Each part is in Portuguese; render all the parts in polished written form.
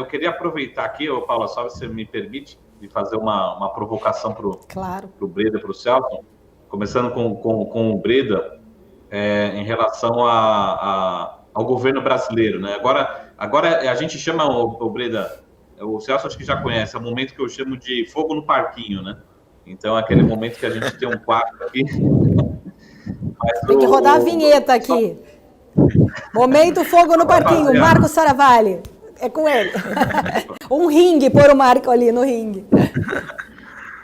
eu queria aproveitar aqui, ô Paula, só se você me permite, de fazer uma provocação para Claro. o Breda, para o Celso, começando com o Breda, em relação ao governo brasileiro, né? Agora a gente chama, o Breda, o Celso acho que já conhece, é o momento que eu chamo de fogo no parquinho, né? Então, é aquele momento que a gente tem um quarto aqui. Mas Tem que rodar a vinheta aqui. Momento fogo no parquinho, Marco Saravalli. É com ele. Um ringue, pôr o Marco ali no ringue.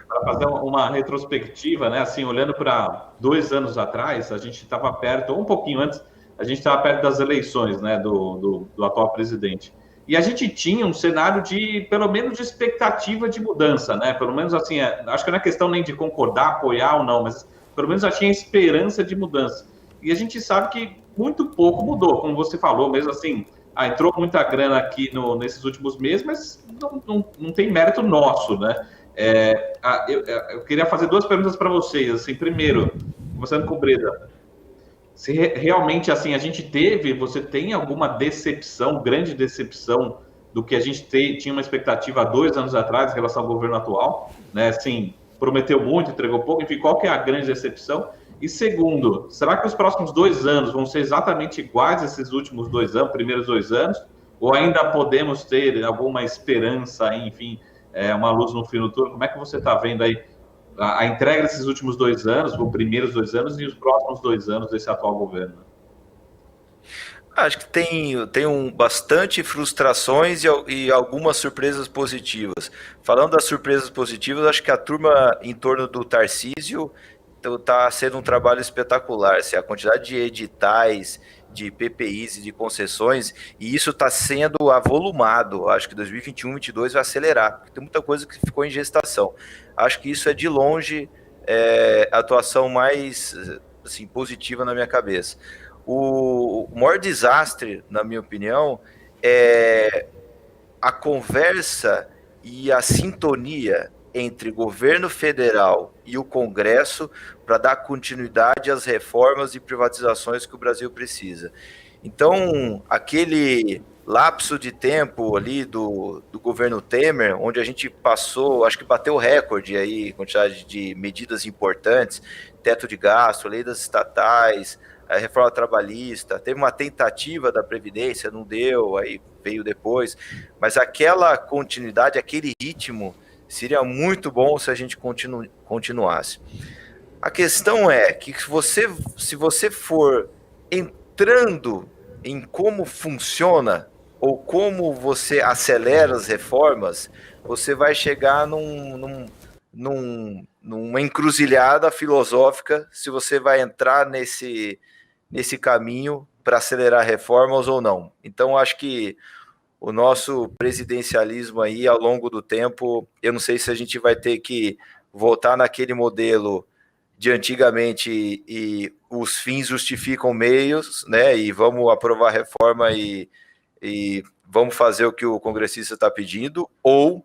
Para fazer uma retrospectiva, né? Assim, olhando para 2 anos atrás, a gente estava perto, ou um pouquinho antes, a gente estava perto das eleições, né? Do atual presidente. E a gente tinha um cenário de, pelo menos, de expectativa de mudança, né? Pelo menos assim, acho que não é questão nem de concordar, apoiar ou não, mas pelo menos já tinha esperança de mudança. E a gente sabe que muito pouco mudou, como você falou, mesmo assim, entrou muita grana aqui nesses últimos meses, mas não tem mérito nosso, né? Eu queria fazer 2 perguntas para vocês. Assim, primeiro, começando com o Breda, se realmente assim você tem alguma decepção, grande decepção do que a gente tinha uma expectativa há 2 anos atrás em relação ao governo atual, né? Assim, prometeu muito, entregou pouco, enfim, qual que é a grande decepção? E segundo, será que os próximos 2 anos vão ser exatamente iguais a esses últimos 2 anos, primeiros 2 anos? Ou ainda podemos ter alguma esperança, enfim, uma luz no fim do túnel? Como é que você está vendo aí a entrega desses últimos 2 anos, os primeiros 2 anos e os próximos 2 anos desse atual governo? Acho que tem bastante frustrações e algumas surpresas positivas. Falando das surpresas positivas, acho que a turma em torno do Tarcísio está sendo um trabalho espetacular. Assim, a quantidade de editais, de PPIs e de concessões, e isso está sendo avolumado. Acho que 2021, 2022 vai acelerar, porque tem muita coisa que ficou em gestação. Acho que isso é de longe a atuação mais assim, positiva na minha cabeça. O maior desastre, na minha opinião, é a conversa e a sintonia entre governo federal e o Congresso para dar continuidade às reformas e privatizações que o Brasil precisa. Então, aquele lapso de tempo ali do governo Temer, onde a gente passou, acho que bateu o recorde aí, quantidade de medidas importantes, teto de gasto, lei das estatais, a reforma trabalhista, teve uma tentativa da Previdência, não deu, aí veio depois, mas aquela continuidade, aquele ritmo, seria muito bom se a gente continuasse. A questão é que se você for entrando em como funciona ou como você acelera as reformas, você vai chegar numa encruzilhada filosófica se você vai entrar nesse caminho para acelerar reformas ou não. Então, acho que o nosso presidencialismo aí, ao longo do tempo, eu não sei se a gente vai ter que voltar naquele modelo de antigamente e os fins justificam meios, né? E vamos aprovar a reforma e vamos fazer o que o congressista está pedindo, ou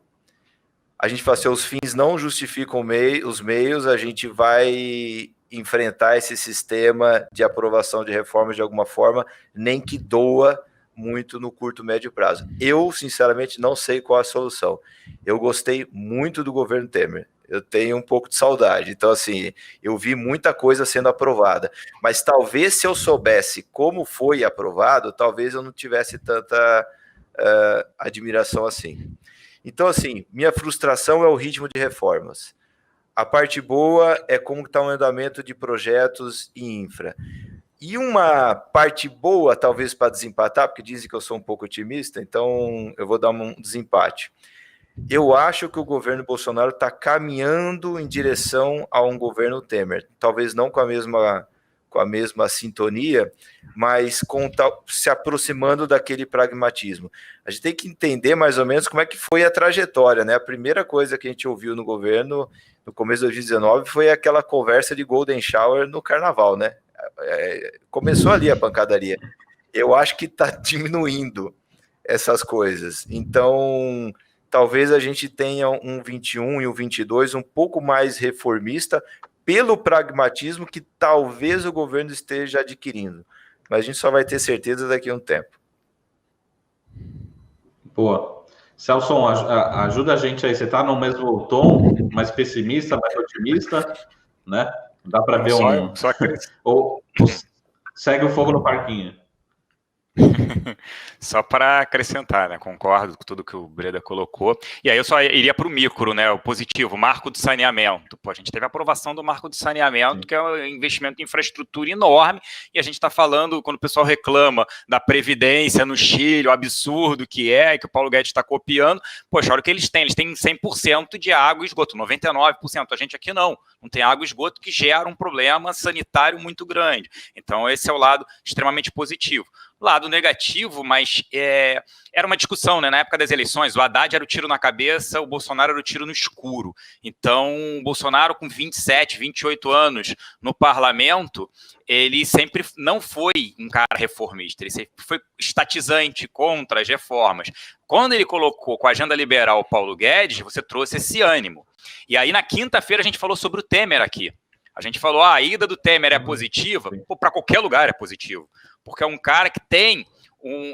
a gente fala assim, os fins não justificam os meios, a gente vai enfrentar esse sistema de aprovação de reformas de alguma forma, nem que doa muito no curto, médio prazo. Eu, sinceramente, não sei qual a solução. Eu gostei muito do governo Temer. Eu tenho um pouco de saudade. Então, assim, eu vi muita coisa sendo aprovada. Mas talvez se eu soubesse como foi aprovado, talvez eu não tivesse tanta admiração assim. Então, assim, minha frustração é o ritmo de reformas. A parte boa é como está o andamento de projetos e infra. E uma parte boa, talvez para desempatar, porque dizem que eu sou um pouco otimista, então eu vou dar um desempate. Eu acho que o governo Bolsonaro está caminhando em direção a um governo Temer. Talvez não com a mesma sintonia, mas se aproximando daquele pragmatismo. A gente tem que entender mais ou menos como é que foi a trajetória, né? A primeira coisa que a gente ouviu no governo, no começo de 2019, foi aquela conversa de Golden Shower no carnaval, né? Começou ali a pancadaria. Eu acho que está diminuindo essas coisas. Então, talvez a gente tenha um 21 e um 22 um pouco mais reformista, pelo pragmatismo que talvez o governo esteja adquirindo. Mas a gente só vai ter certeza daqui a um tempo. Boa. Celso, ajuda a gente aí. Você está no mesmo tom, mais pessimista, mais otimista, né? Dá para ver ou segue o fogo no parquinho. Só para acrescentar, né? Concordo com tudo que o Breda colocou. E aí eu só iria para o micro, né? O positivo, marco do saneamento. Pô, a gente teve a aprovação do marco do saneamento, que é um investimento em infraestrutura enorme, e a gente está falando, quando o pessoal reclama da Previdência no Chile, o absurdo que o Paulo Guedes está copiando. Poxa, olha o que eles têm 100% de água e esgoto, 99%. A gente aqui não tem água e esgoto, que gera um problema sanitário muito grande. Então esse é o lado extremamente positivo. Lado negativo, mas era uma discussão, né? Na época das eleições, o Haddad era o tiro na cabeça, o Bolsonaro era o tiro no escuro. Então, o Bolsonaro, com 27, 28 anos no parlamento, ele sempre não foi um cara reformista, ele sempre foi estatizante contra as reformas. Quando ele colocou com a agenda liberal o Paulo Guedes, você trouxe esse ânimo. E aí, na quinta-feira, a gente falou sobre o Temer aqui. A gente falou, a ida do Temer é positiva, para qualquer lugar é positivo. Porque é um cara que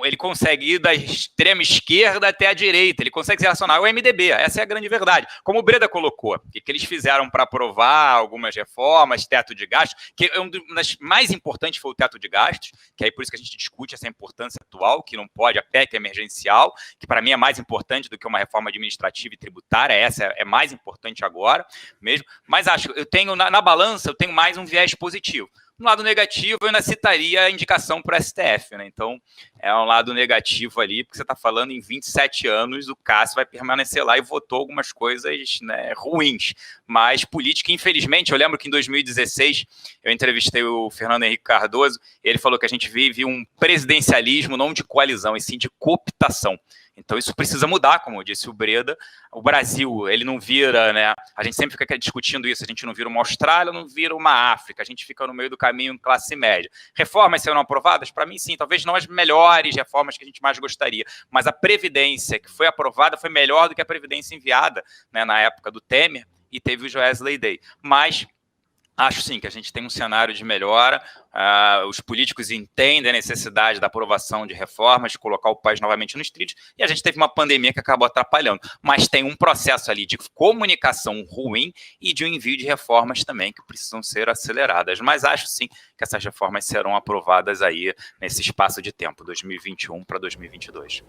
ele consegue ir da extrema esquerda até a direita, ele consegue se relacionar ao MDB, essa é a grande verdade. Como o Breda colocou, o que eles fizeram para aprovar algumas reformas, teto de gastos, que uma das mais importantes foi o teto de gastos, que aí por isso que a gente discute essa importância atual, que não pode, a PEC emergencial, que para mim é mais importante do que uma reforma administrativa e tributária, essa é mais importante agora mesmo, mas eu tenho, na balança, eu tenho mais um viés positivo. No lado negativo, eu ainda citaria a indicação para o STF, né? Então, é um lado negativo ali, porque você está falando em 27 anos, o Cássio vai permanecer lá e votou algumas coisas, né, ruins. Mas política, infelizmente, eu lembro que em 2016 eu entrevistei o Fernando Henrique Cardoso, e ele falou que a gente vive um presidencialismo não de coalizão, e sim de cooptação. Então isso precisa mudar, como disse o Breda. O Brasil, ele não vira, né? A gente sempre fica discutindo isso, a gente não vira uma Austrália, não vira uma África, a gente fica no meio do caminho classe média. Reformas serão aprovadas? Para mim, sim, talvez não as melhores reformas que a gente mais gostaria, mas a Previdência que foi aprovada foi melhor do que a Previdência enviada, né, na época do Temer, e teve o Joesley Day. Mas acho sim que a gente tem um cenário de melhora, os políticos entendem a necessidade da aprovação de reformas, de colocar o país novamente nos trilhos, e a gente teve uma pandemia que acabou atrapalhando. Mas tem um processo ali de comunicação ruim e de um envio de reformas também que precisam ser aceleradas. Mas acho sim que essas reformas serão aprovadas aí nesse espaço de tempo, 2021 para 2022.